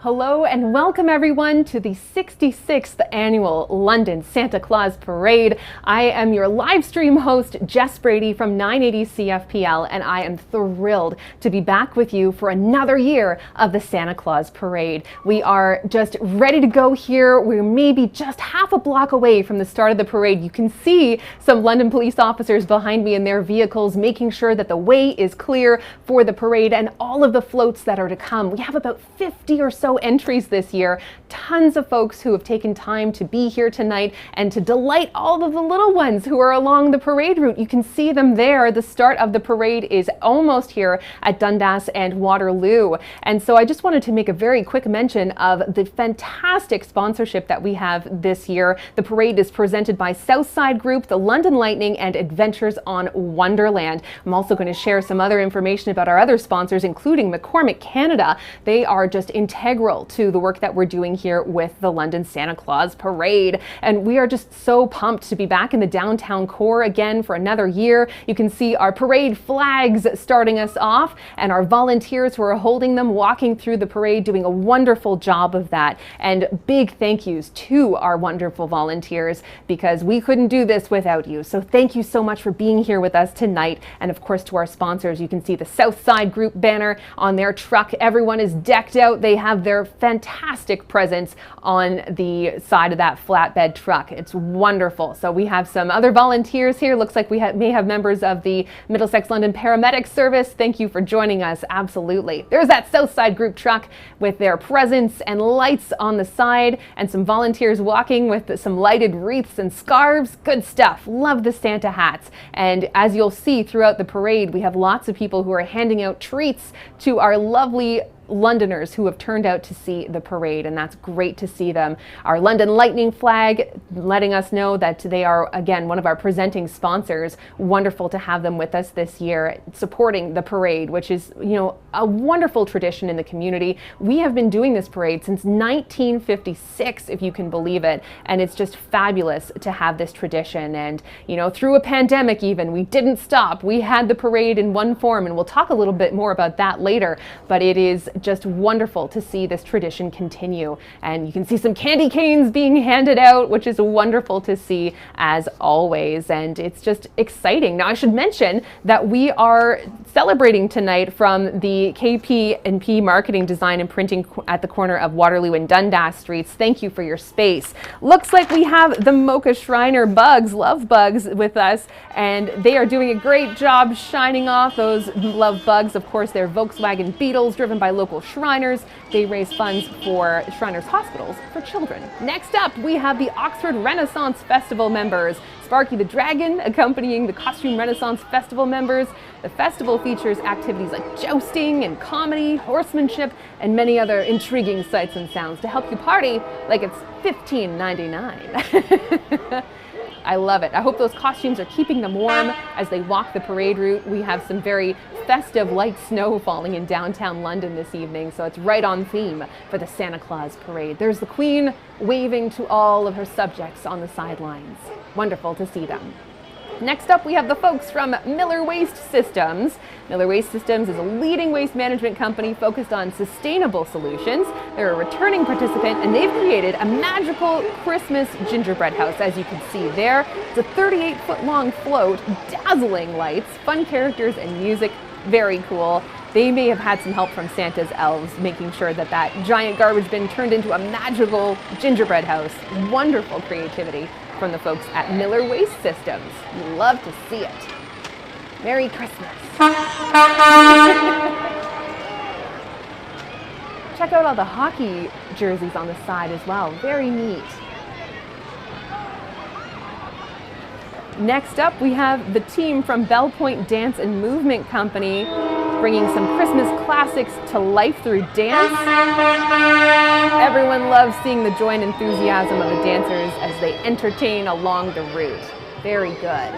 Hello and welcome everyone to the 66th annual London Santa Claus Parade. I am your live stream host, Jess Brady from 980 CFPL, and I am thrilled to be back with you for another year of the Santa Claus Parade. We are just ready to go here. We're maybe just half a block away from the start of the parade. You can see some London police officers behind me in their vehicles, making sure that the way is clear for the parade and all of the floats that are to come. We have about 50 or so entries this year. Tons of folks who have taken time to be here tonight and to delight all of the little ones who are along the parade route. You can see them there. The start of the parade is almost here at Dundas and Waterloo. And so I just wanted to make a very quick mention of the fantastic sponsorship that we have this year. The parade is presented by Southside Group, the London Lightning, and Adventures on Wonderland. I'm also going to share some other information about our other sponsors, including McCormick Canada. They are just integral to the work that we're doing here with the London Santa Claus Parade. And we are just so pumped to be back in the downtown core again for another year. You can see our parade flags starting us off and our volunteers who are holding them, walking through the parade, doing a wonderful job of that. And big thank yous to our wonderful volunteers, because we couldn't do this without you. So thank you so much for being here with us tonight. And of course to our sponsors, you can see the Southside Group banner on their truck. Everyone is decked out. They have their fantastic presence on the side of that flatbed truck. It's wonderful. So we have some other volunteers here. Looks like we may have members of the Middlesex London Paramedic Service. Thank you for joining us. Absolutely. There's that Southside Group truck with their presents and lights on the side, and some volunteers walking with some lighted wreaths and scarves. Good stuff. Love the Santa hats. And as you'll see throughout the parade, we have lots of people who are handing out treats to our lovely Londoners who have turned out to see the parade, and that's great to see them. Our London Lightning flag letting us know that they are, again, one of our presenting sponsors. Wonderful to have them with us this year, supporting the parade, which is, you know, a wonderful tradition in the community. We have been doing this parade since 1956, if you can believe it, and it's just fabulous to have this tradition. And, you know, through a pandemic even, we didn't stop. We had the parade in one form, and we'll talk a little bit more about that later, but it is just wonderful to see this tradition continue. And you can see some candy canes being handed out, which is wonderful to see as always. And it's just exciting. Now I should mention that we are celebrating tonight from the KP&P Marketing, Design and Printing at the corner of Waterloo and Dundas Streets. Thank you for your space. Looks like we have the Mocha Shriner Bugs, Love Bugs, with us, and they are doing a great job shining off those Love Bugs. Of course, they're Volkswagen Beetles driven by local Shriners. They raise funds for Shriners Hospitals for children. Next up, we have the Oxford Renaissance Festival members. Sparky the Dragon accompanying the Costume Renaissance Festival members. The festival features activities like jousting and comedy, horsemanship, and many other intriguing sights and sounds to help you party like it's $15.99. I love it. I hope those costumes are keeping them warm as they walk the parade route. We have some very festive light snow falling in downtown London this evening, so it's right on theme for the Santa Claus Parade. There's the Queen waving to all of her subjects on the sidelines. Wonderful to see them. Next up, we have the folks from Miller Waste Systems. Miller Waste Systems is a leading waste management company focused on sustainable solutions. They're a returning participant, and they've created a magical Christmas gingerbread house, as you can see there. It's a 38-foot long float, dazzling lights, fun characters, and music. Very cool. They may have had some help from Santa's elves, making sure that that giant garbage bin turned into a magical gingerbread house. Wonderful creativity from the folks at Miller Waste Systems. We love to see it. Merry Christmas. Check out all the hockey jerseys on the side as well. Very neat. Next up, we have the team from Bell Point Dance and Movement Company, bringing some Christmas classics to life through dance. Everyone loves seeing the joy and enthusiasm of the dancers as they entertain along the route. Very good.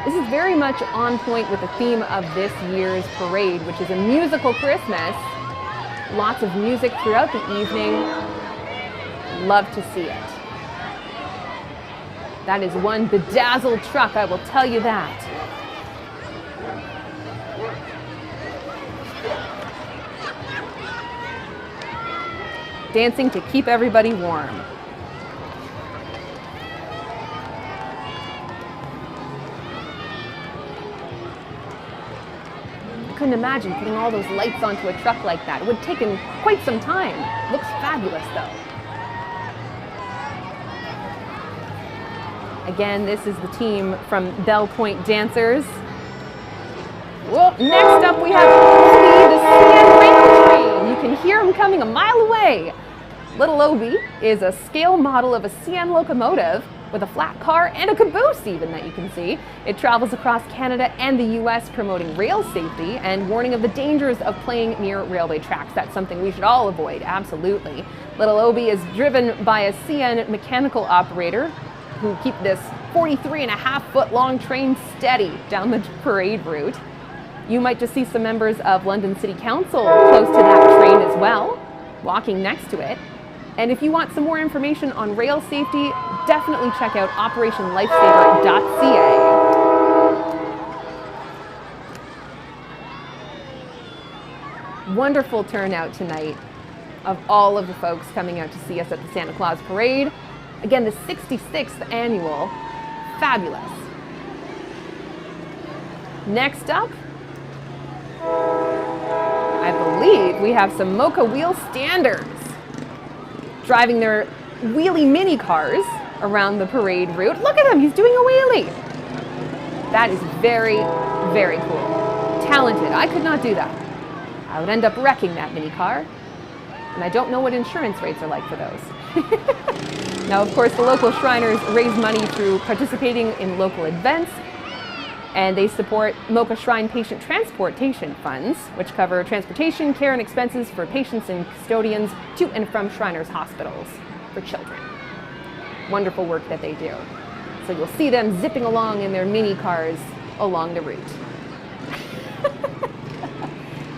This is very much on point with the theme of this year's parade, which is a musical Christmas. Lots of music throughout the evening. Love to see it. That is one bedazzled truck, I will tell you that. dancing to keep everybody warm. I couldn't imagine putting all those lights onto a truck like that. It would have taken quite some time. Looks fabulous though. Again, this is the team from Bell Point Dancers. Well, next up we have Obi, the CN rail train. You can hear him coming a mile away. Little Obi is a scale model of a CN locomotive with a flat car and a caboose even that you can see. It travels across Canada and the US promoting rail safety and warning of the dangers of playing near railway tracks. That's something we should all avoid, absolutely. Little Obi is driven by a CN mechanical operator who keep this 43.5-foot long train steady down the parade route. You might just see some members of London City Council close to that train as well, walking next to it. And if you want some more information on rail safety, definitely check out operationlifesaver.ca. Wonderful turnout tonight of all of the folks coming out to see us at the Santa Claus Parade. Again, the 66th annual. Fabulous. Next up, I believe we have some Mocha Wheel Standers driving their wheelie mini cars around the parade route. Look at him, he's doing a wheelie. That is very, very cool. Talented. I could not do that. I would end up wrecking that mini car. And I don't know what insurance rates are like for those. Now, of course, the local Shriners raise money through participating in local events, and they support Mocha Shrine Patient Transportation Funds, which cover transportation, care, and expenses for patients and custodians to and from Shriners hospitals for children. Wonderful work that they do. So you'll see them zipping along in their mini cars along the route.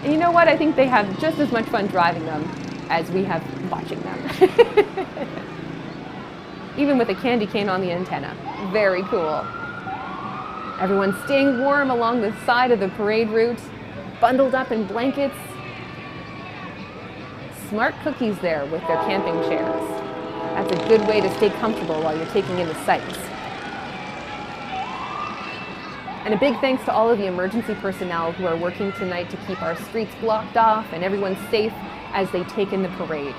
And you know what? I think they have just as much fun driving them as we have watching them. Even with a candy cane on the antenna. Very cool. Everyone's staying warm along the side of the parade route, bundled up in blankets. Smart cookies there with their camping chairs. That's a good way to stay comfortable while you're taking in the sights. And a big thanks to all of the emergency personnel who are working tonight to keep our streets blocked off and everyone safe as they take in the parade.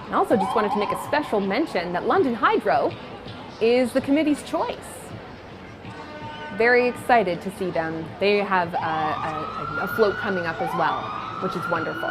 I also just wanted to make a special mention that London Hydro is the committee's choice. Very excited to see them. They have a float coming up as well, which is wonderful.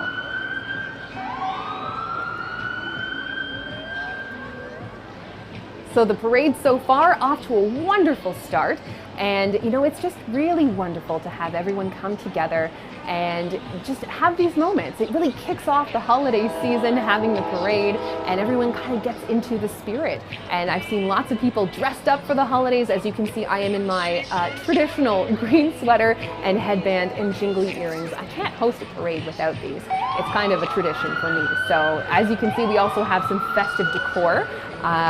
So the parade so far off to a wonderful start. And you know, it's just really wonderful to have everyone come together and just have these moments. It really kicks off the holiday season, having the parade, and everyone kind of gets into the spirit. And I've seen lots of people dressed up for the holidays. As you can see, I am in my traditional green sweater and headband and jingly earrings. I can't host a parade without these. It's kind of a tradition for me. So as you can see, we also have some festive decor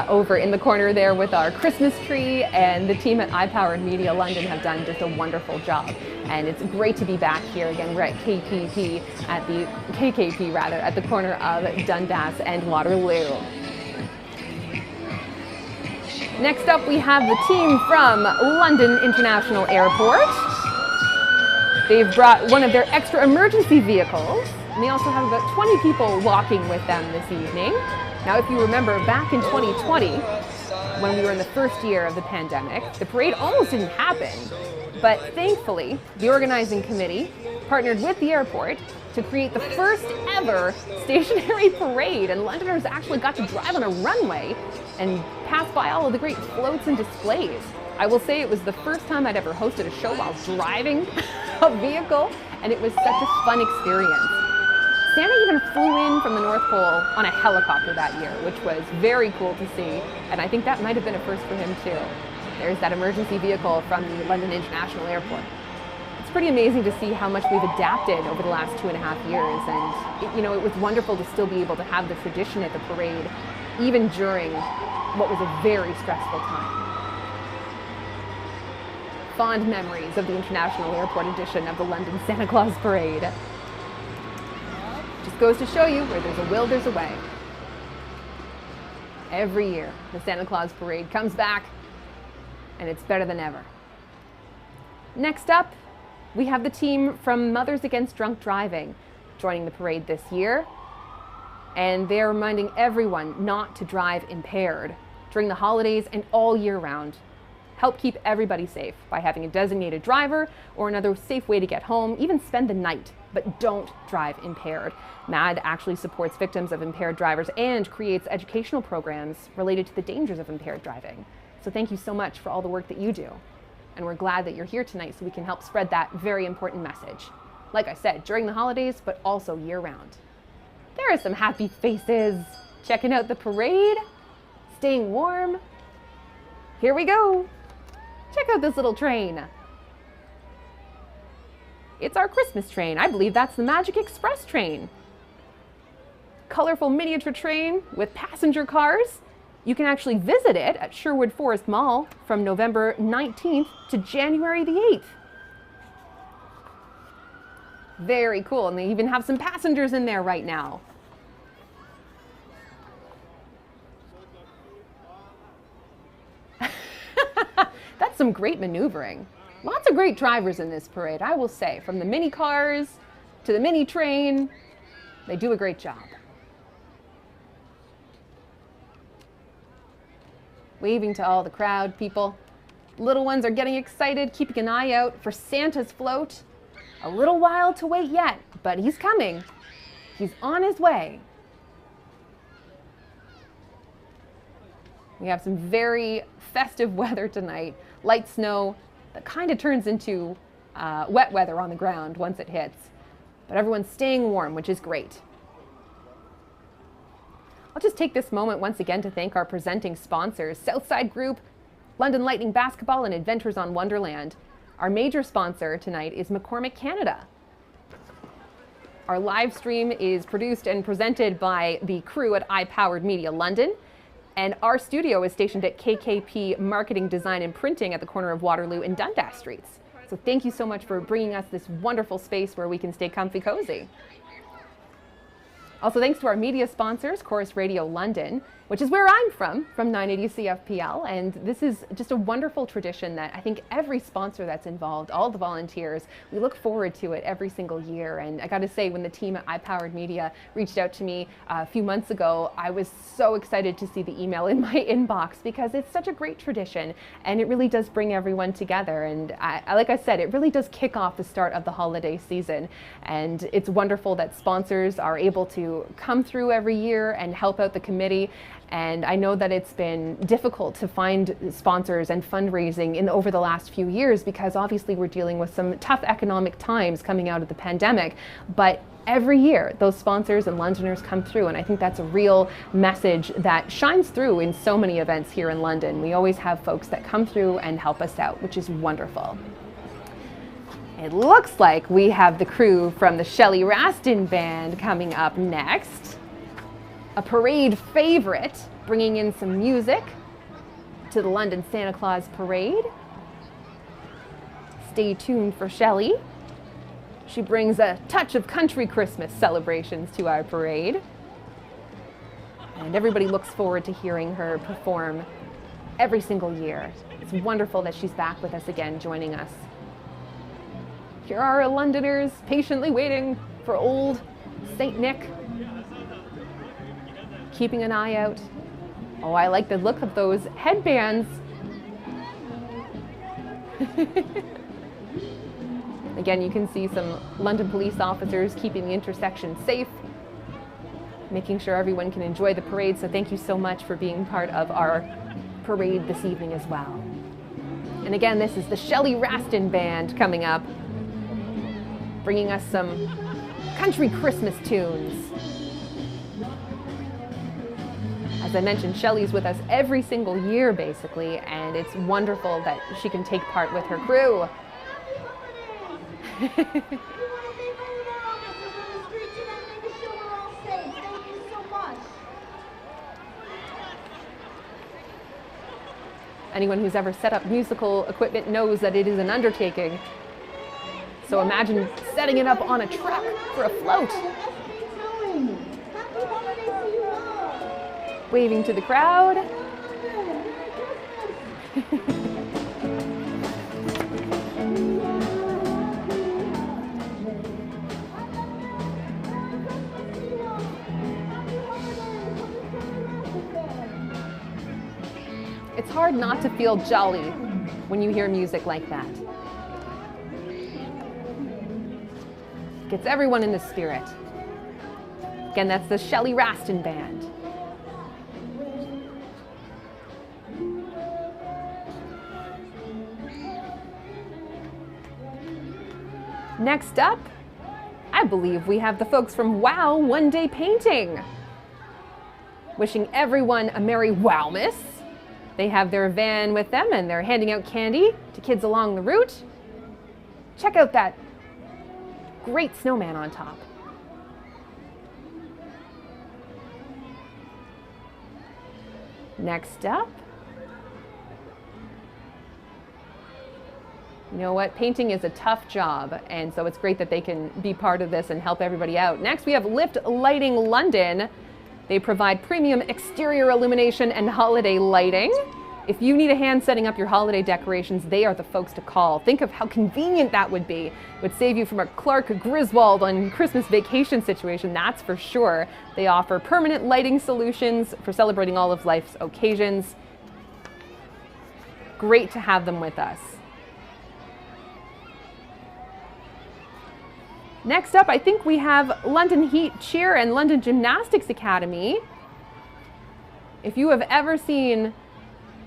over in the corner there with our Christmas tree, and the team at iPowered Media London have done just a wonderful job. And it's great to be back here again. We're at KKP at the corner of Dundas and Waterloo. Next up, we have the team from London International Airport. They've brought one of their extra emergency vehicles, and they also have about 20 people walking with them this evening. Now, if you remember, back in 2020, when we were in the first year of the pandemic, the parade almost didn't happen. But thankfully, the organizing committee partnered with the airport to create the first ever stationary parade, and Londoners actually got to drive on a runway and pass by all of the great floats and displays. I will say it was the first time I'd ever hosted a show while driving a vehicle, and it was such a fun experience. Santa even flew in from the North Pole on a helicopter that year, which was very cool to see, and I think that might have been a first for him too. There's that emergency vehicle from the London International Airport. It's pretty amazing to see how much we've adapted over the last 2.5 years, and it was wonderful to still be able to have the tradition at the parade even during what was a very stressful time. Fond memories of the International Airport edition of the London Santa Claus Parade. Just goes to show you, where there's a will, there's a way. Every year, the Santa Claus Parade comes back, and it's better than ever. Next up, we have the team from Mothers Against Drunk Driving joining the parade this year. And they're reminding everyone not to drive impaired during the holidays and all year round. Help keep everybody safe by having a designated driver or another safe way to get home, even spend the night, but don't drive impaired. MAD actually supports victims of impaired drivers and creates educational programs related to the dangers of impaired driving. So thank you so much for all the work that you do. And we're glad that you're here tonight so we can help spread that very important message. Like I said, during the holidays, but also year round. There are some happy faces checking out the parade, staying warm. Here we go. Check out this little train. It's our Christmas train. I believe that's the Magic Express train. Colorful miniature train with passenger cars. You can actually visit it at Sherwood Forest Mall from November 19th to January the 8th. Very cool, and they even have some passengers in there right now. That's some great maneuvering. Lots of great drivers in this parade, I will say. From the mini cars to the mini train, they do a great job. Waving to all the crowd people. Little ones are getting excited, keeping an eye out for Santa's float. A little while to wait yet, but he's coming. He's on his way. We have some very festive weather tonight. Light snow that kind of turns into wet weather on the ground once it hits. But everyone's staying warm, which is great. I'll just take this moment once again to thank our presenting sponsors, Southside Group, London Lightning Basketball, and Adventures on Wonderland. Our major sponsor tonight is McCormick Canada. Our live stream is produced and presented by the crew at iPowered Media London. And our studio is stationed at KKP Marketing, Design and Printing at the corner of Waterloo and Dundas Streets. So thank you so much for bringing us this wonderful space where we can stay comfy cozy. Also thanks to our media sponsors, Chorus Radio London, which is where I'm from 980 CFPL. And this is just a wonderful tradition that I think every sponsor that's involved, all the volunteers, we look forward to it every single year. And I got to say, when the team at iPowered Media reached out to me a few months ago, I was so excited to see the email in my inbox because it's such a great tradition and it really does bring everyone together. And like I said, it really does kick off the start of the holiday season. And it's wonderful that sponsors are able to come through every year and help out the committee. And I know that it's been difficult to find sponsors and fundraising over the last few years because obviously we're dealing with some tough economic times coming out of the pandemic. But every year those sponsors and Londoners come through, and I think that's a real message that shines through in so many events here in London. We always have folks that come through and help us out, which is wonderful. It looks like we have the crew from the Shelley Raston Band coming up next. A parade favorite, bringing in some music to the London Santa Claus Parade. Stay tuned for Shelley. She brings a touch of country Christmas celebrations to our parade. And everybody looks forward to hearing her perform every single year. It's wonderful that she's back with us again, joining us. Here are our Londoners patiently waiting for old St. Nick. Keeping an eye out. Oh, I like the look of those headbands. Again, you can see some London police officers keeping the intersection safe, making sure everyone can enjoy the parade. So thank you so much for being part of our parade this evening as well. And again, this is the Shelley Raston Band coming up, bringing us some country Christmas tunes. As I mentioned, Shelley's with us every single year, basically, and it's wonderful that she can take part with her crew. Anyone who's ever set up musical equipment knows that it is an undertaking. So imagine setting it up on a truck for a float. Waving to the crowd. It's hard not to feel jolly when you hear music like that. Gets everyone in the spirit. Again, that's the Shelley Raston Band. Next up, I believe we have the folks from Wow One Day Painting. Wishing everyone a Merry Wowmas. They have their van with them and they're handing out candy to kids along the route. Check out that great snowman on top. Next up, you know what? Painting is a tough job, and so it's great that they can be part of this and help everybody out. Next, we have Lift Lighting London. They provide premium exterior illumination and holiday lighting. If you need a hand setting up your holiday decorations, they are the folks to call. Think of how convenient that would be. It would save you from a Clark Griswold on Christmas vacation situation, that's for sure. They offer permanent lighting solutions for celebrating all of life's occasions. Great to have them with us. Next up, I think we have London Heat Cheer and London Gymnastics Academy. If you have ever seen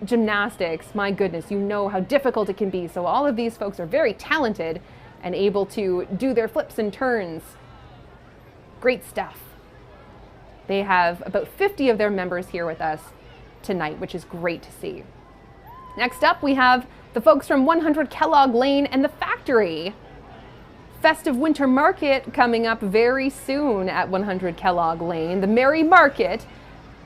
gymnastics, my goodness, you know how difficult it can be. So all of these folks are very talented and able to do their flips and turns. Great stuff. They have about 50 of their members here with us tonight, which is great to see. Next up, we have the folks from 100 Kellogg Lane and the Factory. Festive winter market coming up very soon at 100 Kellogg Lane. The Merry Market.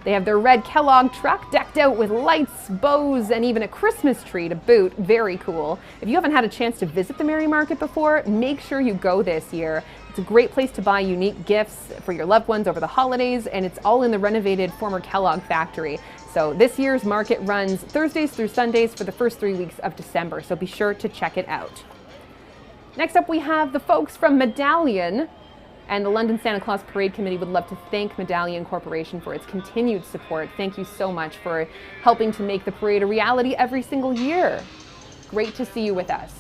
They have their red Kellogg truck decked out with lights, bows, and even a Christmas tree to boot. Very cool. If you haven't had a chance to visit the Merry Market before, make sure you go this year. It's a great place to buy unique gifts for your loved ones over the holidays, and it's all in the renovated former Kellogg factory. So this year's market runs Thursdays through Sundays for the first 3 weeks of December, so be sure to check it out. Next up, we have the folks from Medallion, and the London Santa Claus Parade Committee would love to thank Medallion Corporation for its continued support. Thank you so much for helping to make the parade a reality every single year. Great to see you with us.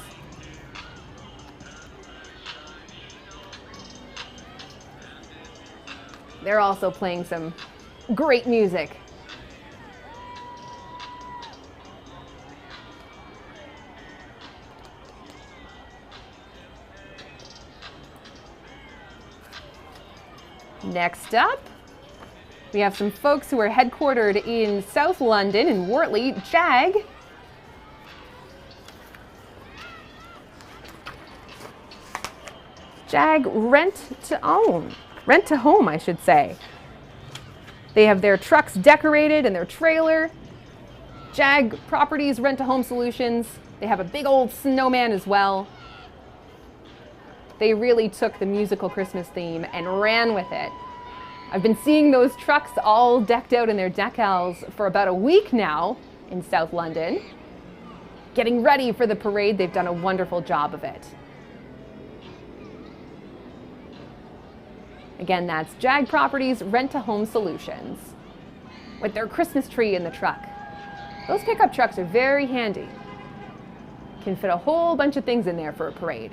They're also playing some great music. Next up, we have some folks who are headquartered in South London in Wortley, JAG. JAG Rent to Home, I should say. They have their trucks decorated and their trailer. JAG Properties Rent to Home Solutions. They have a big old snowman as well. They really took the musical Christmas theme and ran with it. I've been seeing those trucks all decked out in their decals for about a week now in South London. Getting ready for the parade, they've done a wonderful job of it. Again, that's JAG Properties Rent to Home Solutions with their Christmas tree in the truck. Those pickup trucks are very handy. Can fit a whole bunch of things in there for a parade.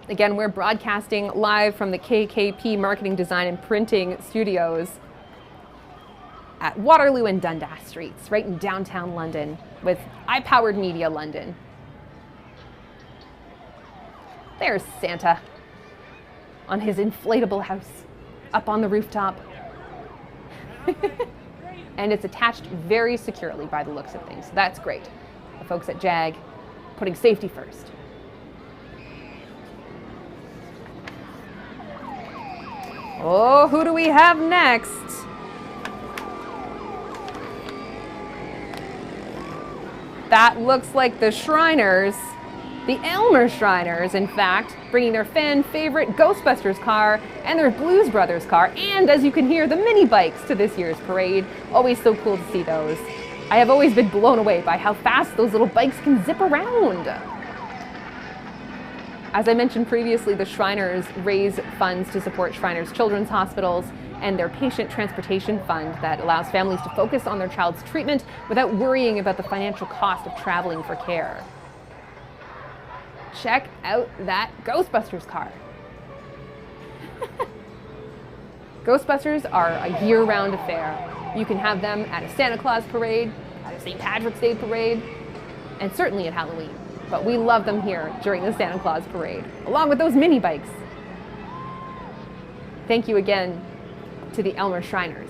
Again, we're broadcasting live from the KKP Marketing Design and Printing Studios at Waterloo and Dundas Streets, right in downtown London, with iPowered Media London. There's Santa on his inflatable house up on the rooftop. And it's attached very securely by the looks of things. So that's great. The folks at JAG putting safety first. Oh, who do we have next? That looks like the Shriners. The Aylmer Shriners, in fact, bringing their fan favorite Ghostbusters car and their Blues Brothers car, and as you can hear, the mini bikes to this year's parade. Always so cool to see those. I have always been blown away by how fast those little bikes can zip around. As I mentioned previously, the Shriners raise funds to support Shriners Children's Hospitals and their patient transportation fund that allows families to focus on their child's treatment without worrying about the financial cost of traveling for care. Check out that Ghostbusters car. Ghostbusters are a year-round affair. You can have them at a Santa Claus parade, at a St. Patrick's Day parade, and certainly at Halloween. But we love them here during the Santa Claus parade, along with those mini bikes. Thank you again to the Aylmer Shriners.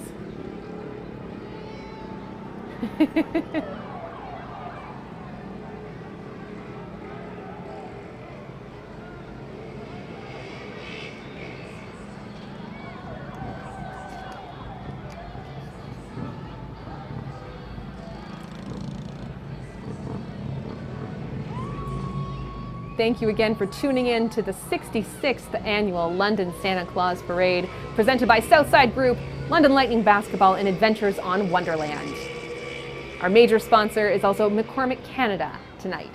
Thank you again for tuning in to the 66th annual London Santa Claus Parade, presented by Southside Group, London Lightning Basketball, and Adventures on Wonderland. Our major sponsor is also McCormick Canada tonight.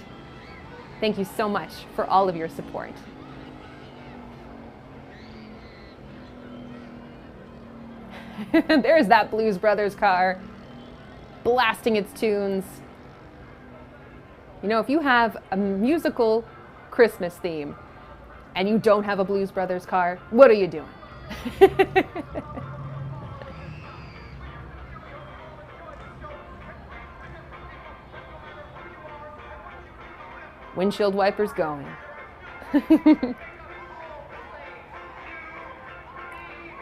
Thank you so much for all of your support. There's that Blues Brothers car, blasting its tunes. You know, if you have a musical Christmas theme and you don't have a Blues Brothers car, what are you doing? Windshield wipers going.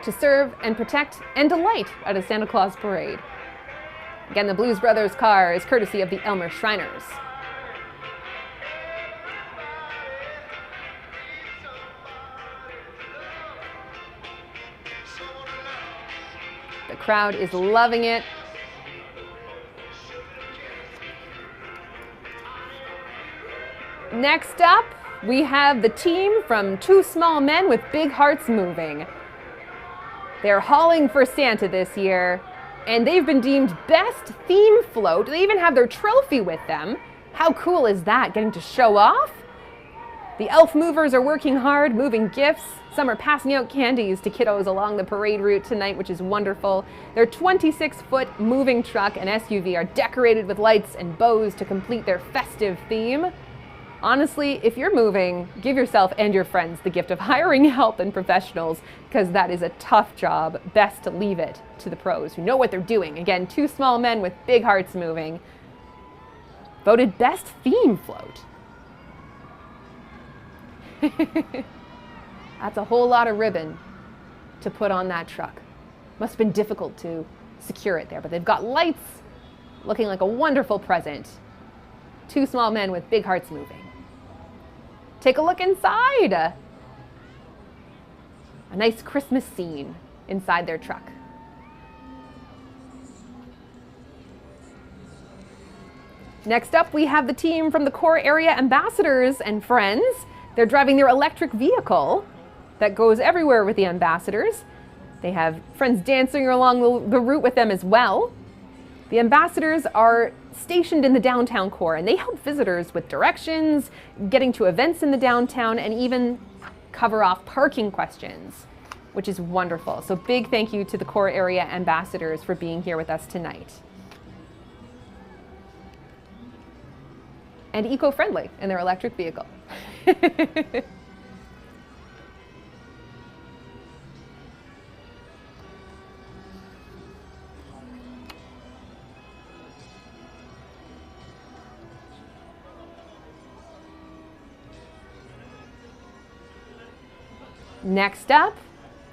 To serve and protect and delight at a Santa Claus parade. Again, the Blues Brothers car is courtesy of the Aylmer Shriners. The crowd is loving it. Next up, we have the team from Two Small Men with Big Hearts Moving. They're hauling for Santa this year, and they've been deemed Best Theme Float. They even have their trophy with them. How cool is that, getting to show off? The elf movers are working hard, moving gifts. Some are passing out candies to kiddos along the parade route tonight, which is wonderful. Their 26-foot moving truck and SUV are decorated with lights and bows to complete their festive theme. Honestly, if you're moving, give yourself and your friends the gift of hiring help and professionals, because that is a tough job. Best to leave it to the pros who know what they're doing. Again, Two Small Men with Big Hearts Moving. Voted Best Theme Float. That's a whole lot of ribbon to put on that truck. Must have been difficult to secure it there, but they've got lights, looking like a wonderful present. Two Small Men with Big Hearts Moving. Take a look inside. A nice Christmas scene inside their truck. Next up, we have the team from the Core Area Ambassadors and Friends. They're driving their electric vehicle that goes everywhere with the ambassadors. They have friends dancing along the route with them as well. The ambassadors are stationed in the downtown core, and they help visitors with directions, getting to events in the downtown, and even cover off parking questions, which is wonderful. So big thank you to the Core Area Ambassadors for being here with us tonight. And eco-friendly in their electric vehicle. Next up,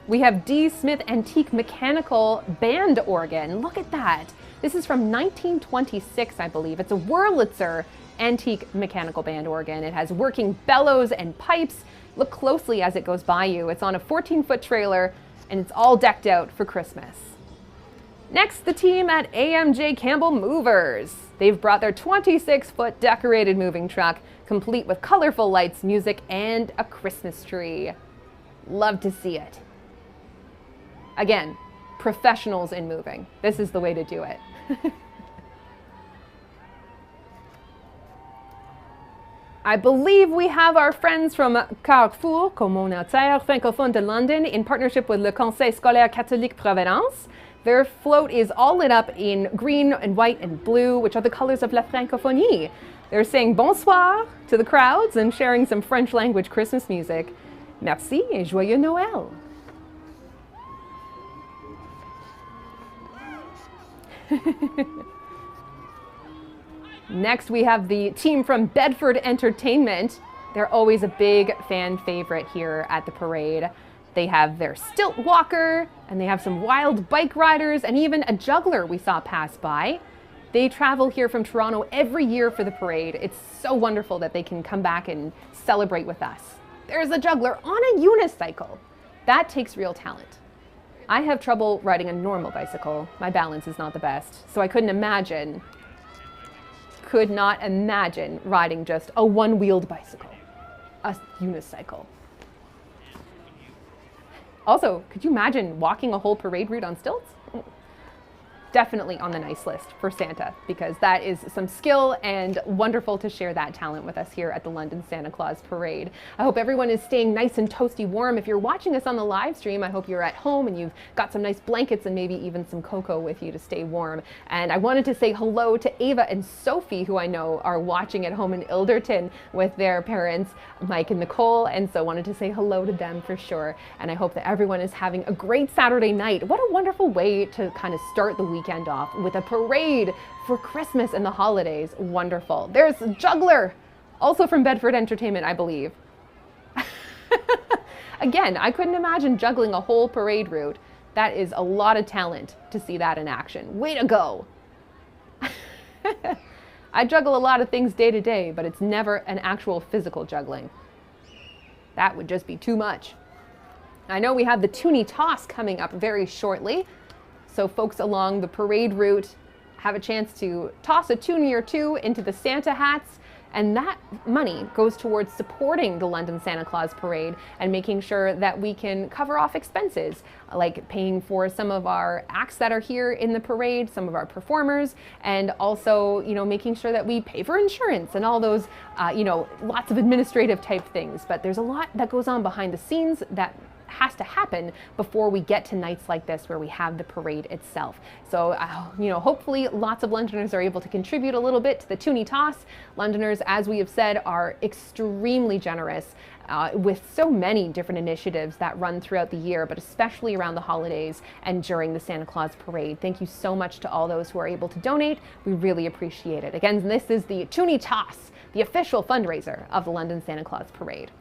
we have D. Smith Antique Mechanical Band Organ. Look at that. This is from 1926, I believe. It's a Wurlitzer antique mechanical band organ. It has working bellows and pipes. Look closely as it goes by you. It's on a 14-foot trailer, and it's all decked out for Christmas. Next, the team at AMJ Campbell Movers. They've brought their 26-foot decorated moving truck, complete with colorful lights, music, and a Christmas tree. Love to see it. Again, professionals in moving. This is the way to do it. I believe we have our friends from Carrefour Communautaire Francophone de London in partnership with Le Conseil Scolaire Catholique Providence. Their float is all lit up in green and white and blue, which are the colors of La Francophonie. They're saying bonsoir to the crowds and sharing some French language Christmas music. Merci et joyeux Noël. Next, we have the team from Bedford Entertainment. They're always a big fan favorite here at the parade. They have their stilt walker, and they have some wild bike riders, and even a juggler we saw pass by. They travel here from Toronto every year for the parade. It's so wonderful that they can come back and celebrate with us. There's a juggler on a unicycle. That takes real talent. I have trouble riding a normal bicycle. My balance is not the best, so I could not imagine riding just a one-wheeled bicycle, a unicycle. Also, could you imagine walking a whole parade route on stilts? Definitely on the nice list for Santa, because that is some skill and wonderful to share that talent with us here at the London Santa Claus Parade. I hope everyone is staying nice and toasty warm. If you're watching us on the live stream, I hope you're at home and you've got some nice blankets and maybe even some cocoa with you to stay warm. And I wanted to say hello to Ava and Sophie, who I know are watching at home in Ilderton with their parents, Mike and Nicole, and so wanted to say hello to them for sure. And I hope that everyone is having a great Saturday night. What a wonderful way to kind of start the weekend off with a parade for Christmas and the holidays. Wonderful. There's a juggler, also from Bedford Entertainment, I believe. Again, I couldn't imagine juggling a whole parade route. That is a lot of talent to see that in action. Way to go. I juggle a lot of things day to day, but it's never an actual physical juggling. That would just be too much. I know we have the toonie toss coming up very shortly. So folks along the parade route have a chance to toss a toonie or two into the Santa hats, and that money goes towards supporting the London Santa Claus Parade and making sure that we can cover off expenses, like paying for some of our acts that are here in the parade, some of our performers, and also, making sure that we pay for insurance and all those, lots of administrative type things. But there's a lot that goes on behind the scenes that has to happen before we get to nights like this where we have the parade itself. So, hopefully lots of Londoners are able to contribute a little bit to the toonie toss. Londoners, as we have said, are extremely generous with so many different initiatives that run throughout the year, but especially around the holidays and during the Santa Claus Parade. Thank you so much to all those who are able to donate. We really appreciate it. Again, this is the toonie toss, the official fundraiser of the London Santa Claus Parade.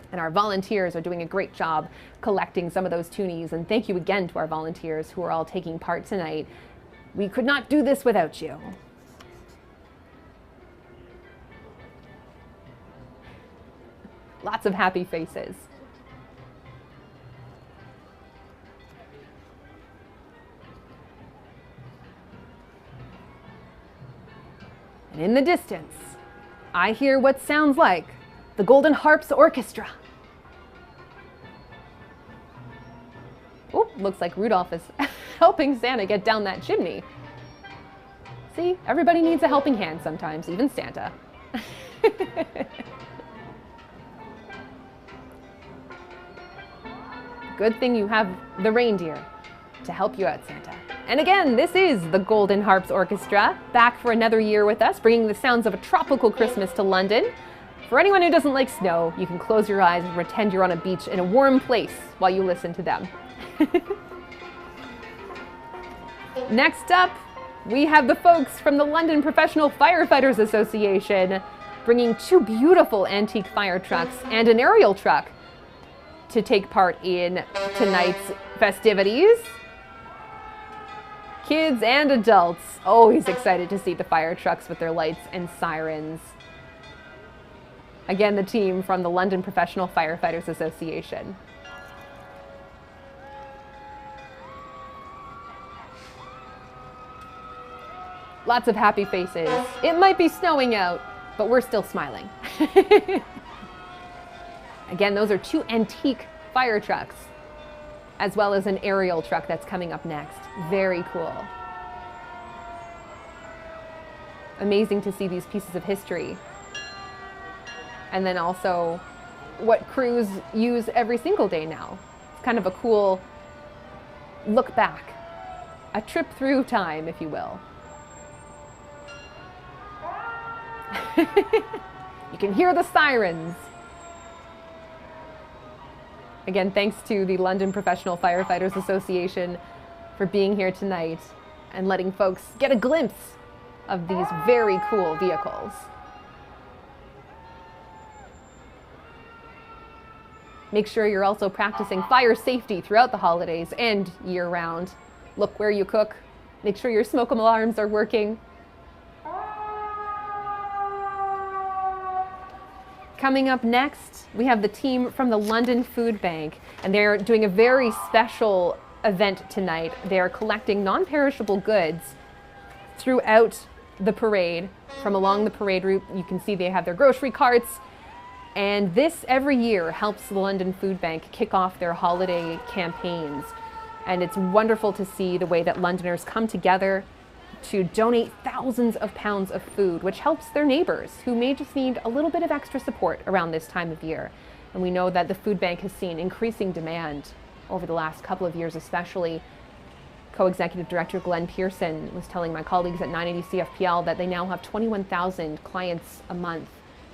And our volunteers are doing a great job collecting some of those toonies. And thank you again to our volunteers who are all taking part tonight. We could not do this without you. Lots of happy faces. And in the distance, I hear what sounds like the Golden Harps Orchestra. Oh, looks like Rudolph is helping Santa get down that chimney. See, everybody needs a helping hand sometimes, even Santa. Good thing you have the reindeer to help you out, Santa. And again, this is the Golden Harps Orchestra, back for another year with us, bringing the sounds of a tropical Christmas to London. For anyone who doesn't like snow, you can close your eyes and pretend you're on a beach in a warm place while you listen to them. Next up, we have the folks from the London Professional Firefighters Association bringing two beautiful antique fire trucks and an aerial truck to take part in tonight's festivities. Kids and adults always excited to see the fire trucks with their lights and sirens. Again, the team from the London Professional Firefighters Association. Lots of happy faces. It might be snowing out, but we're still smiling. Again, those are two antique fire trucks, as well as an aerial truck that's coming up next. Very cool. Amazing to see these pieces of history. And then also what crews use every single day now. It's kind of a cool look back, a trip through time, if you will. You can hear the sirens. Again, thanks to the London Professional Firefighters Association for being here tonight and letting folks get a glimpse of these very cool vehicles. Make sure you're also practicing fire safety throughout the holidays and year-round. Look where you cook. Make sure your smoke alarms are working. Coming up next, we have the team from the London Food Bank, and they're doing a very special event tonight. They're collecting non-perishable goods throughout the parade. From along the parade route, you can see they have their grocery carts, and this every year helps the London Food Bank kick off their holiday campaigns. And it's wonderful to see the way that Londoners come together to donate thousands of pounds of food, which helps their neighbors who may just need a little bit of extra support around this time of year. And we know that the food bank has seen increasing demand over the last couple of years, especially. Co-executive director Glenn Pearson was telling my colleagues at 980 CFPL that they now have 21,000 clients a month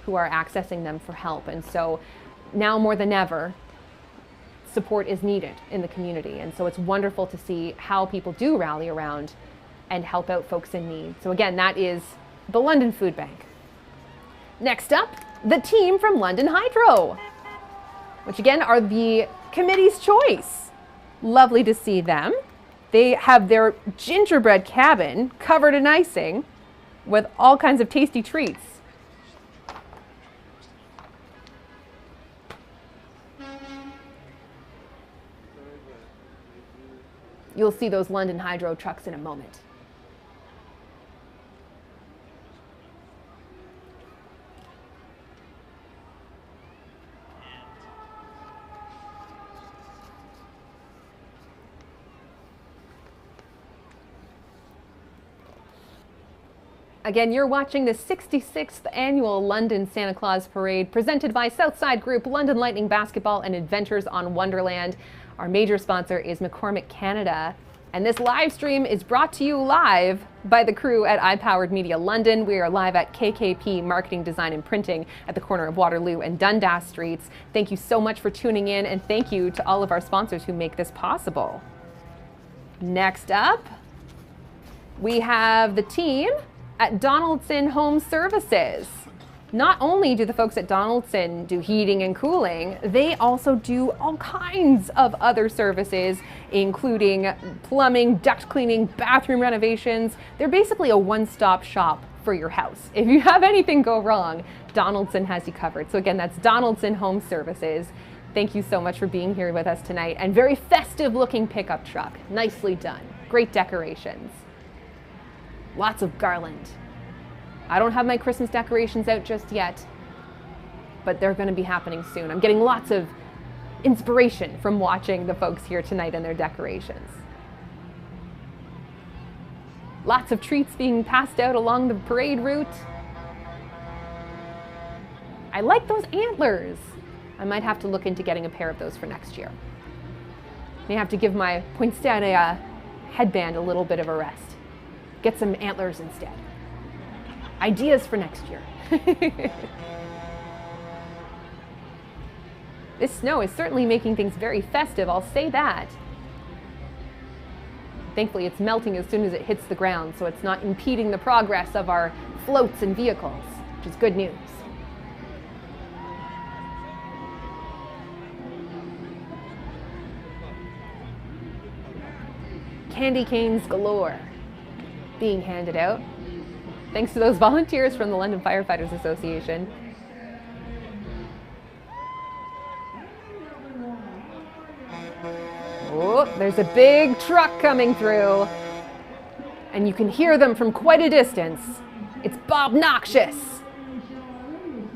who are accessing them for help. And so now more than ever, support is needed in the community. And so it's wonderful to see how people do rally around and help out folks in need. So again, that is the London Food Bank. Next up, the team from London Hydro, which again are the committee's choice. Lovely to see them. They have their gingerbread cabin covered in icing with all kinds of tasty treats. You'll see those London Hydro trucks in a moment. Again, you're watching the 66th annual London Santa Claus Parade presented by Southside Group, London Lightning Basketball, and Adventures on Wonderland. Our major sponsor is McCormick Canada. And this live stream is brought to you live by the crew at iPowered Media London. We are live at KKP Marketing, Design and Printing at the corner of Waterloo and Dundas Streets. Thank you so much for tuning in, and thank you to all of our sponsors who make this possible. Next up, we have the team at Donaldson Home Services. Not only do the folks at Donaldson do heating and cooling, they also do all kinds of other services, including plumbing, duct cleaning, bathroom renovations. They're basically a one-stop shop for your house. If you have anything go wrong, Donaldson has you covered. So again, that's Donaldson Home Services. Thank you so much for being here with us tonight. And very festive looking pickup truck. Nicely done. Great decorations. Lots of garland. I don't have my Christmas decorations out just yet, but they're going to be happening soon. I'm getting lots of inspiration from watching the folks here tonight and their decorations. Lots of treats being passed out along the parade route. I like those antlers. I might have to look into getting a pair of those for next year. May have to give my poinsettia headband a little bit of a rest. Get some antlers instead. Ideas for next year. This snow is certainly making things very festive, I'll say that. Thankfully, it's melting as soon as it hits the ground, so it's not impeding the progress of our floats and vehicles, which is good news. Candy canes galore being handed out. Thanks to those volunteers from the London Firefighters Association. Oh, there's a big truck coming through. And you can hear them from quite a distance. It's Bob Noxious.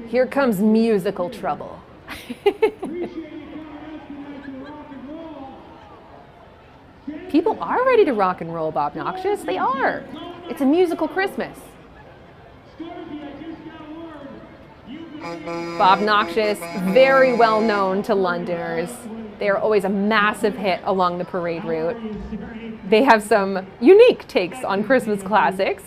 Here comes musical trouble. People are ready to rock and roll, Bob Noxious. They are. It's a musical Christmas. Bob Noxious, very well known to Londoners. They are always a massive hit along the parade route. They have some unique takes on Christmas classics.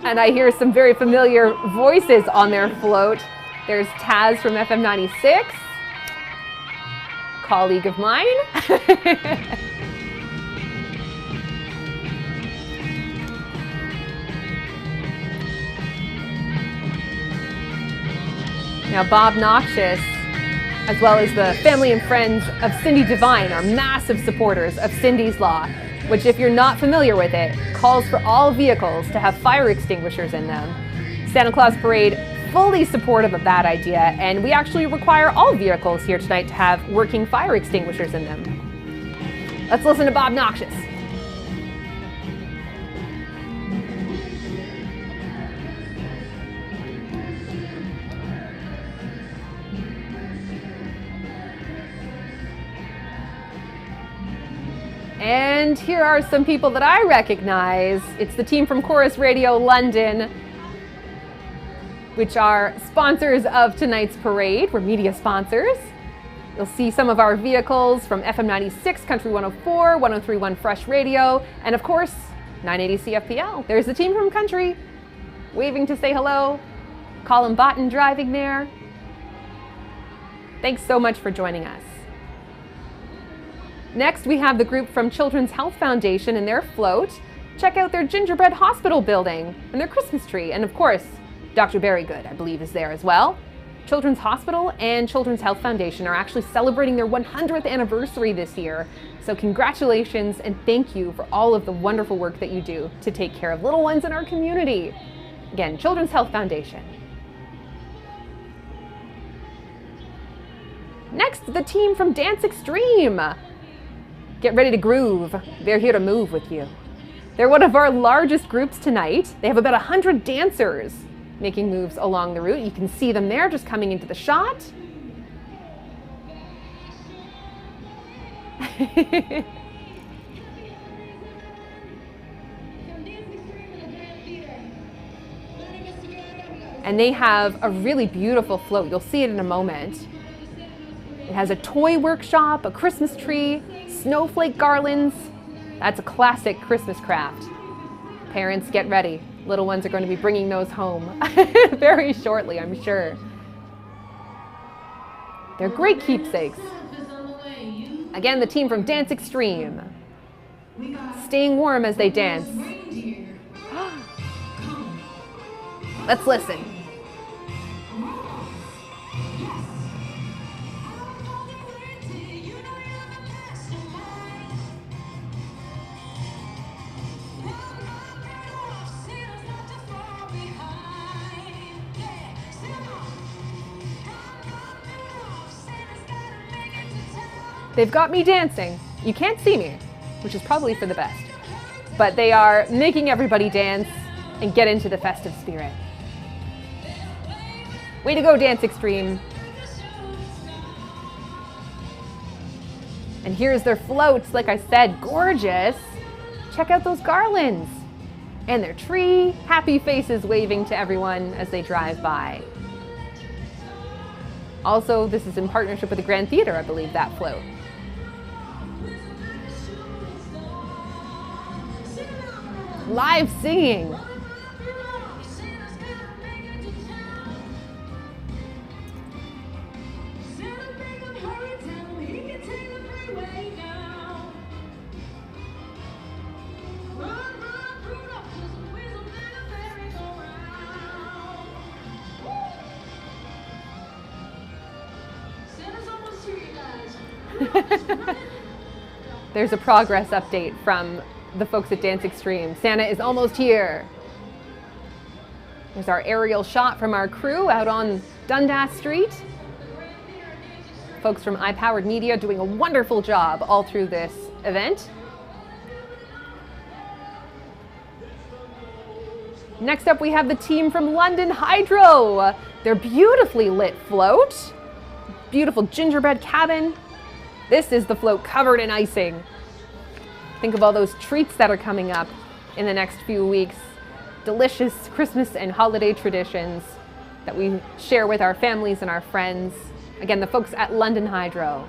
And I hear some very familiar voices on their float. There's Taz from FM 96, colleague of mine. Now, Bob Noxious, as well as the family and friends of Cindy Devine, are massive supporters of Cindy's Law, which, if you're not familiar with it, calls for all vehicles to have fire extinguishers in them. Santa Claus Parade, fully supportive of that idea, and we actually require all vehicles here tonight to have working fire extinguishers in them. Let's listen to Bob Noxious. And here are some people that I recognize. It's the team from Chorus Radio London, which are sponsors of tonight's parade. We're media sponsors. You'll see some of our vehicles from FM 96, Country 104, 103.1 Fresh Radio, and of course, 980 CFPL. There's the team from Country, waving to say hello. Colin Botten driving there. Thanks so much for joining us. Next, we have the group from Children's Health Foundation and their float. Check out their gingerbread hospital building and their Christmas tree. And of course, Dr. Berrygood, I believe, is there as well. Children's Hospital and Children's Health Foundation are actually celebrating their 100th anniversary this year. So congratulations and thank you for all of the wonderful work that you do to take care of little ones in our community. Again, Children's Health Foundation. Next, the team from Dance Extreme. Get ready to groove. They're here to move with you. They're one of our largest groups tonight. They have about 100 dancers making moves along the route. You can see them there just coming into the shot. And they have a really beautiful float. You'll see it in a moment. It has a toy workshop, a Christmas tree, snowflake garlands. That's a classic Christmas craft. Parents, get ready. Little ones are going to be bringing those home very shortly, I'm sure. They're great keepsakes. Again, the team from Dance Extreme, staying warm as they dance. Let's listen. They've got me dancing. You can't see me, which is probably for the best. But they are making everybody dance and get into the festive spirit. Way to go, Dance Extreme. And here's their floats, like I said, gorgeous. Check out those garlands. And their tree, happy faces waving to everyone as they drive by. Also, this is in partnership with the Grand Theatre, I believe, that float. Live singing. There's a progress update from the folks at Dance Extreme. Santa is almost here. There's our aerial shot from our crew out on Dundas Street. Folks from iPowered Media doing a wonderful job all through this event. Next up, we have the team from London Hydro. Their beautifully lit float. Beautiful gingerbread cabin. This is the float covered in icing. Think of all those treats that are coming up in the next few weeks. Delicious Christmas and holiday traditions that we share with our families and our friends. Again, the folks at London Hydro.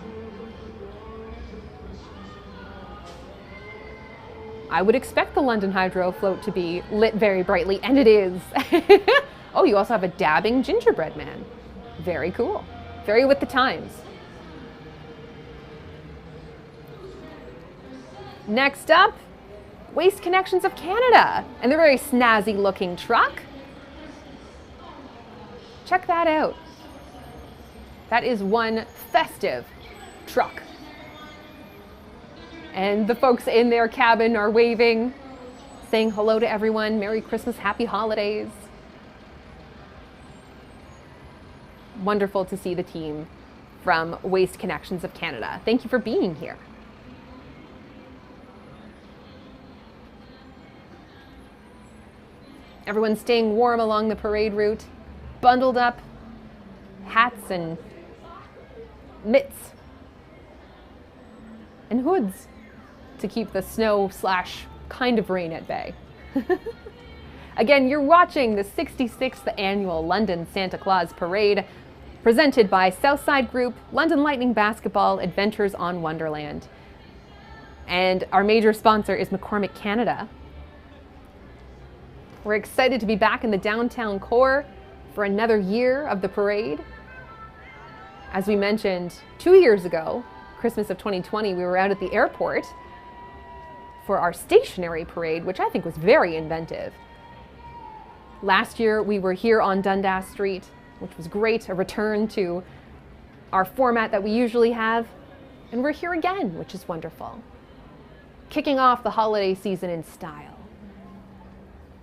I would expect the London Hydro float to be lit very brightly, and it is. Oh, you also have a dabbing gingerbread man. Very cool. Very with the times. Next up, Waste Connections of Canada, and their very snazzy looking truck. Check that out. That is one festive truck. And the folks in their cabin are waving, saying hello to everyone, Merry Christmas, Happy Holidays. Wonderful to see the team from Waste Connections of Canada. Thank you for being here. Everyone's staying warm along the parade route, bundled up, hats and mitts and hoods to keep the snow / kind of rain at bay. Again, you're watching the 66th annual London Santa Claus Parade, presented by Southside Group, London Lightning Basketball, Adventures on Wonderland. And our major sponsor is McCormick Canada. We're excited to be back in the downtown core for another year of the parade. As we mentioned 2 years ago, Christmas of 2020, we were out at the airport for our stationary parade, which I think was very inventive. Last year, we were here on Dundas Street, which was great, a return to our format that we usually have. And we're here again, which is wonderful. Kicking off the holiday season in style.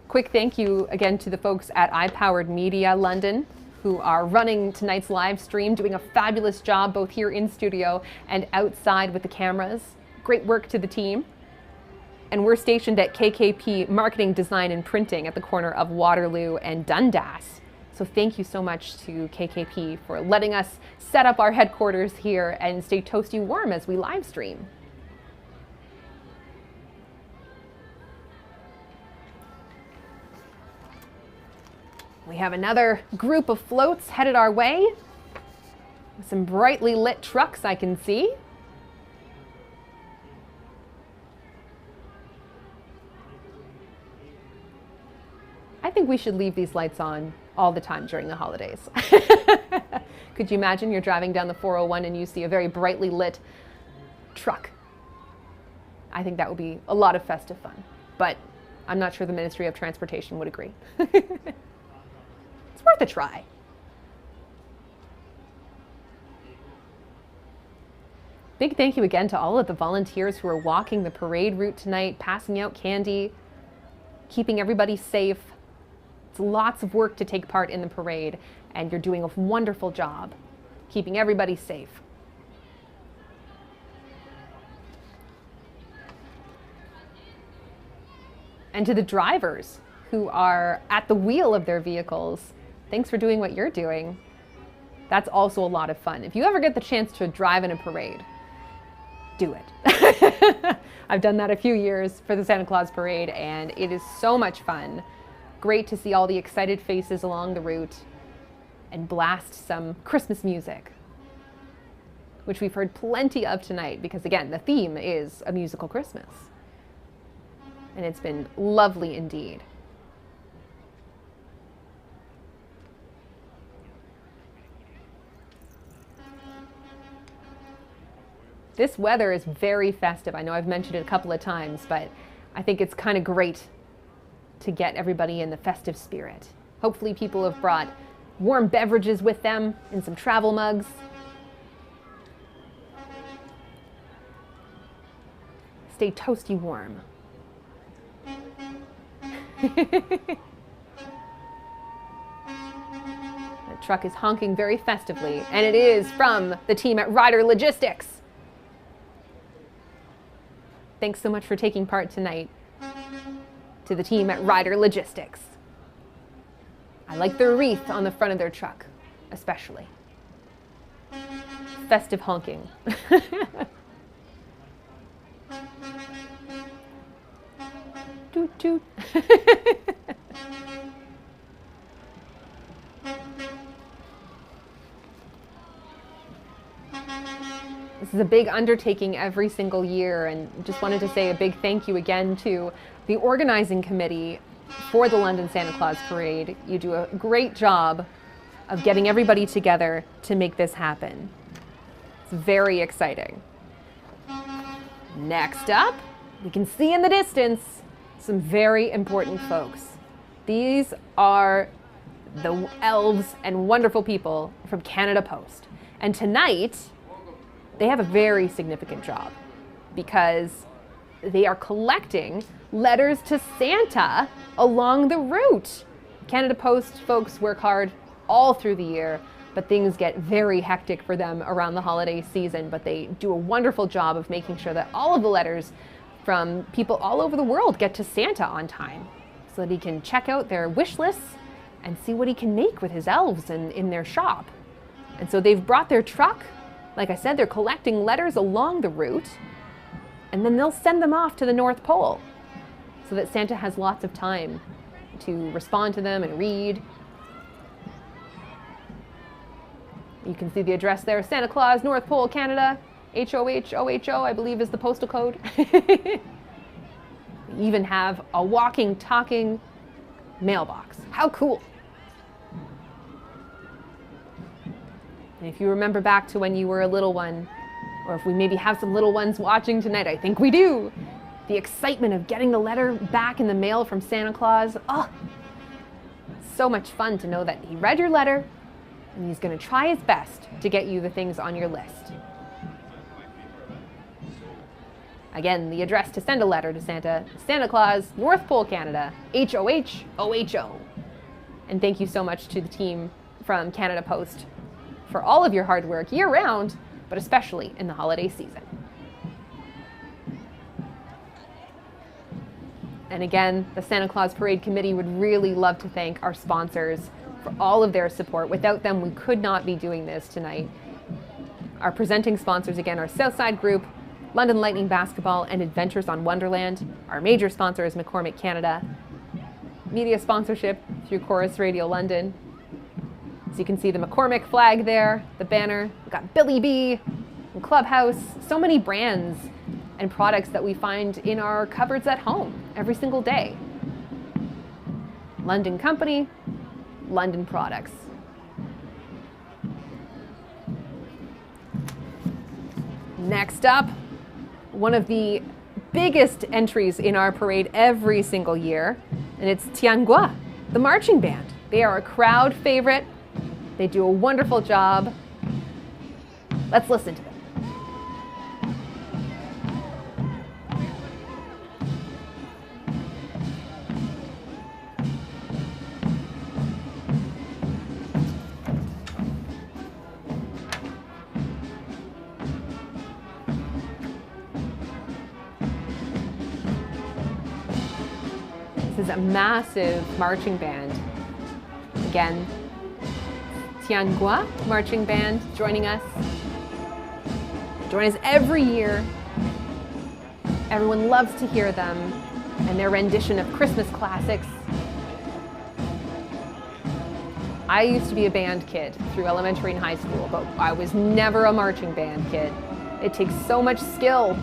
Quick thank you again to the folks at iPowered Media London, who are running tonight's live stream, doing a fabulous job both here in studio and outside with the cameras. Great work to the team. And we're stationed at KKP Marketing, Design and Printing at the corner of Waterloo and Dundas. So thank you so much to KKP for letting us set up our headquarters here and stay toasty warm as we live stream. We have another group of floats headed our way. Some brightly lit trucks I can see. I think we should leave these lights on all the time during the holidays. Could you imagine you're driving down the 401 and you see a very brightly lit truck? I think that would be a lot of festive fun, but I'm not sure the Ministry of Transportation would agree. It's worth a try. Big thank you again to all of the volunteers who are walking the parade route tonight, passing out candy, keeping everybody safe. It's lots of work to take part in the parade, and you're doing a wonderful job keeping everybody safe. And to the drivers who are at the wheel of their vehicles, thanks for doing what you're doing. That's also a lot of fun. If you ever get the chance to drive in a parade, do it. I've done that a few years for the Santa Claus Parade, and it is so much fun. Great to see all the excited faces along the route and blast some Christmas music, which we've heard plenty of tonight because, again, the theme is a musical Christmas. And it's been lovely indeed. This weather is very festive. I know I've mentioned it a couple of times, but I think it's kind of great to get everybody in the festive spirit. Hopefully people have brought warm beverages with them and some travel mugs. stay toasty warm. The truck is honking very festively, and it is from the team at Ryder Logistics. Thanks so much for taking part tonight to the team at Ryder Logistics. I like the wreath on the front of their truck, especially. Festive honking. Toot toot. This is a big undertaking every single year, and just wanted to say a big thank you again to the organizing committee for the London Santa Claus Parade. You do a great job of getting everybody together to make this happen. It's very exciting. Next up, we can see in the distance some very important folks. These are the elves and wonderful people from Canada Post. And tonight, they have a very significant job because they are collecting letters to Santa along the route. Canada Post folks work hard all through the year, but things get very hectic for them around the holiday season. But they do a wonderful job of making sure that all of the letters from people all over the world get to Santa on time so that he can check out their wish lists and see what he can make with his elves in their shop. And so they've brought their truck. Like I said, they're collecting letters along the route, and then they'll send them off to the North Pole so that Santa has lots of time to respond to them and read. You can see the address there, Santa Claus, North Pole, Canada, HOHOHO, I believe is the postal code. We even have a walking, talking mailbox. How cool. And if you remember back to when you were a little one, or if we maybe have some little ones watching tonight, I think we do, the excitement of getting the letter back in the mail from Santa Claus, oh, so much fun to know that he read your letter and he's going to try his best to get you the things on your list. Again, the address to send a letter to Santa, Santa Claus, North Pole, Canada, HOHOHO. And thank you so much to the team from Canada Post for all of your hard work year-round, but especially in the holiday season. And again, the Santa Claus Parade Committee would really love to thank our sponsors for all of their support. Without them, we could not be doing this tonight. Our presenting sponsors, again, are Southside Group, London Lightning Basketball, and Adventures on Wonderland. Our major sponsor is McCormick Canada. Media sponsorship through Chorus Radio London. So you can see the McCormick flag there, the banner. We've got Billy B and Clubhouse, so many brands and products that we find in our cupboards at home every single day. London Company, London Products. Next up, one of the biggest entries in our parade every single year, and it's Tianguo, the marching band. They are a crowd favorite. They do a wonderful job. Let's listen to them. This is a massive marching band. Again, Tianguo Marching Band joining us. Join us every year. Everyone loves to hear them and their rendition of Christmas classics. I used to be a band kid through elementary and high school, but I was never a marching band kid. It takes so much skill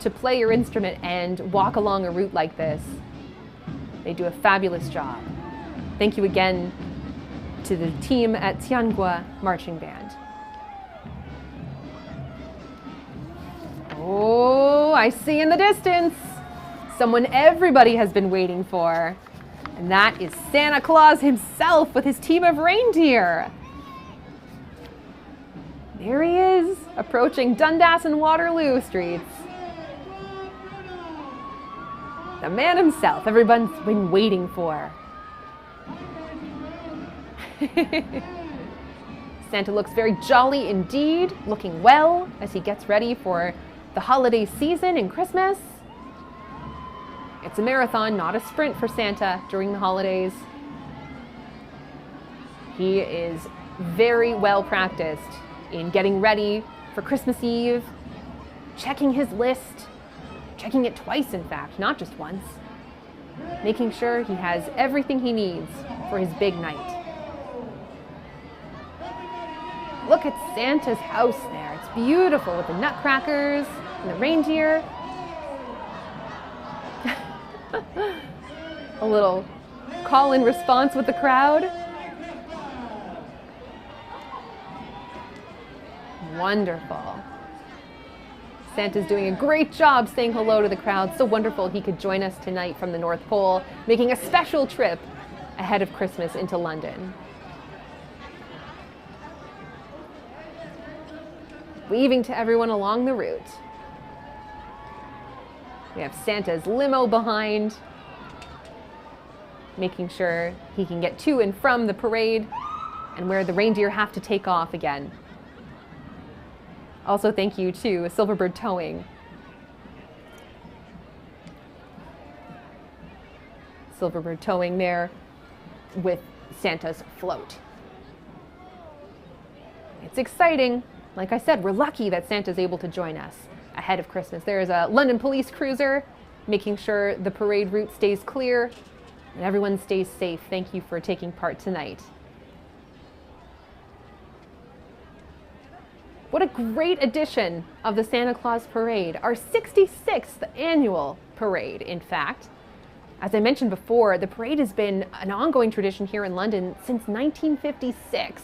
to play your instrument and walk along a route like this. They do a fabulous job. Thank you again to the team at Tianguo Marching Band. Oh, I see in the distance someone everybody has been waiting for, and that is Santa Claus himself with his team of reindeer. There he is, approaching Dundas and Waterloo Streets. The man himself, everyone's been waiting for. Santa looks very jolly indeed, looking well as he gets ready for the holiday season and Christmas. It's a marathon, not a sprint for Santa during the holidays. He is very well practiced in getting ready for Christmas Eve, checking his list, checking it twice in fact, not just once, making sure he has everything he needs for his big night. Look at Santa's house there. It's beautiful with the nutcrackers and the reindeer. A little call and response with the crowd. Wonderful. Santa's doing a great job saying hello to the crowd. So wonderful he could join us tonight from the North Pole, making a special trip ahead of Christmas into London. Waving to everyone along the route. We have Santa's limo behind, making sure he can get to and from the parade and where the reindeer have to take off again. Also, thank you to Silverbird Towing. Silverbird Towing there with Santa's float. It's exciting. Like I said, we're lucky that Santa's able to join us ahead of Christmas. There's a London police cruiser making sure the parade route stays clear and everyone stays safe. Thank you for taking part tonight. What a great edition of the Santa Claus Parade, our 66th annual parade, in fact. As I mentioned before, the parade has been an ongoing tradition here in London since 1956.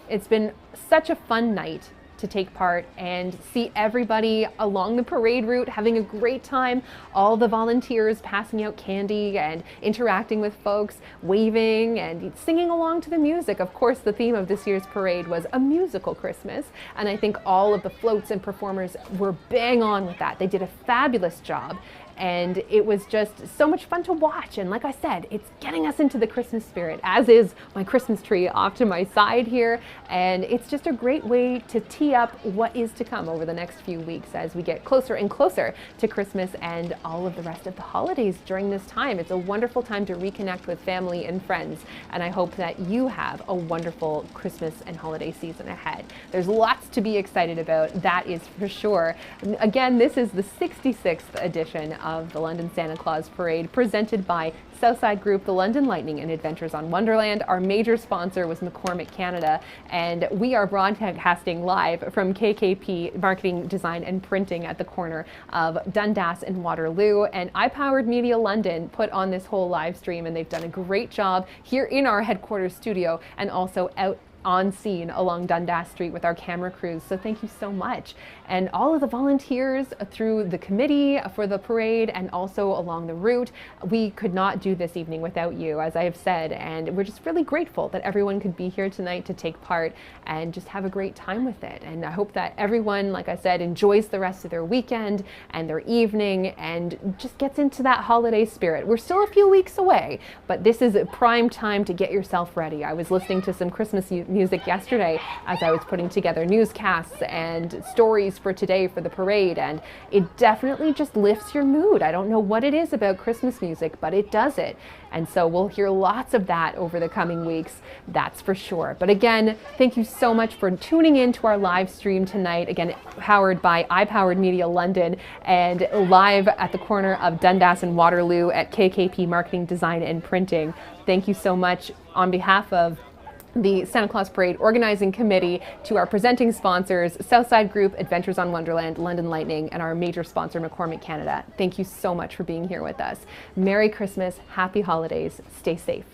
It's been such a fun night to take part and see everybody along the parade route having a great time. All the volunteers passing out candy and interacting with folks, waving and singing along to the music. Of course, the theme of this year's parade was a musical Christmas, and I think all of the floats and performers were bang on with that. They did a fabulous job. And it was just so much fun to watch. And like I said, it's getting us into the Christmas spirit, as is my Christmas tree off to my side here. And it's just a great way to tee up what is to come over the next few weeks as we get closer and closer to Christmas and all of the rest of the holidays during this time. It's a wonderful time to reconnect with family and friends. And I hope that you have a wonderful Christmas and holiday season ahead. There's lots to be excited about, that is for sure. Again, this is the 66th edition of the London Santa Claus Parade, presented by Southside Group, the London Lightning, and Adventures on Wonderland. Our major sponsor was McCormick Canada, and we are broadcasting live from KKP Marketing, Design, and Printing at the corner of Dundas and Waterloo. And iPowered Media London put on this whole live stream, and they've done a great job here in our headquarters studio and also out on scene along Dundas Street with our camera crews. So thank you so much. And all of the volunteers through the committee for the parade and also along the route. We could not do this evening without you, as I have said, and we're just really grateful that everyone could be here tonight to take part and just have a great time with it. And I hope that everyone, like I said, enjoys the rest of their weekend and their evening and just gets into that holiday spirit. We're still a few weeks away, but this is a prime time to get yourself ready. I was listening to some Christmas music yesterday as I was putting together newscasts and stories for today for the parade, and it definitely just lifts your mood. I don't know what it is about Christmas music, but it does it. And so we'll hear lots of that over the coming weeks, that's for sure. But again, thank you so much for tuning in to our live stream tonight. Again, powered by iPowered Media London and live at the corner of Dundas and Waterloo at KKP Marketing, Design, and Printing. Thank you so much on behalf of the Santa Claus Parade Organizing Committee, to our presenting sponsors, Southside Group, Adventures on Wonderland, London Lightning, and our major sponsor, McCormick Canada. Thank you so much for being here with us. Merry Christmas, happy holidays, stay safe.